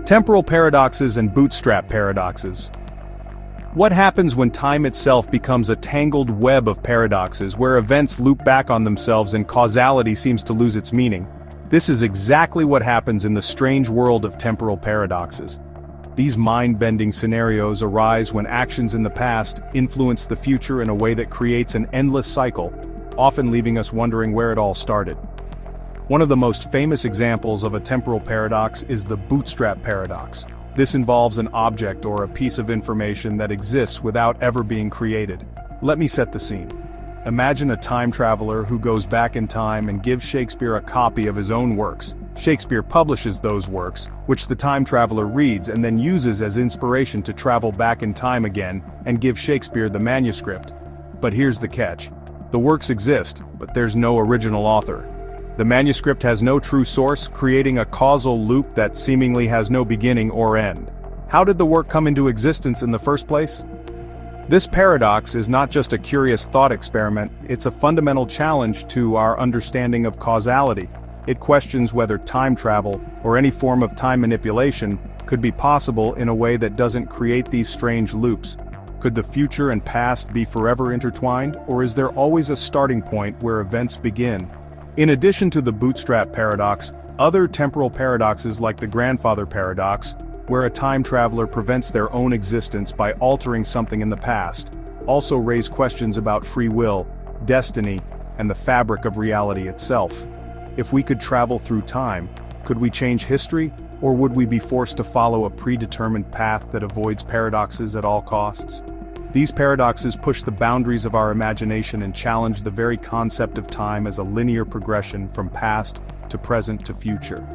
Temporal paradoxes and bootstrap paradoxes. What happens when time itself becomes a tangled web of paradoxes where events loop back on themselves and causality seems to lose its meaning? This is exactly what happens in the strange world of temporal paradoxes. These mind-bending scenarios arise when actions in the past influence the future in a way that creates an endless cycle, often leaving us wondering where it all started. One of the most famous examples of a temporal paradox is the Bootstrap Paradox. This involves an object or a piece of information that exists without ever being created. Let me set the scene. Imagine a time traveler who goes back in time and gives Shakespeare a copy of his own works. Shakespeare publishes those works, which the time traveler reads and then uses as inspiration to travel back in time again and give Shakespeare the manuscript. But here's the catch. The works exist, but there's no original author. The manuscript has no true source, creating a causal loop that seemingly has no beginning or end. How did the work come into existence in the first place? This paradox is not just a curious thought experiment, it's a fundamental challenge to our understanding of causality. It questions whether time travel, or any form of time manipulation, could be possible in a way that doesn't create these strange loops. Could the future and past be forever intertwined, or is there always a starting point where events begin? In addition to the Bootstrap Paradox, other temporal paradoxes like the Grandfather Paradox, where a time traveler prevents their own existence by altering something in the past, also raise questions about free will, destiny, and the fabric of reality itself. If we could travel through time, could we change history, or would we be forced to follow a predetermined path that avoids paradoxes at all costs? These paradoxes push the boundaries of our imagination and challenge the very concept of time as a linear progression from past to present to future.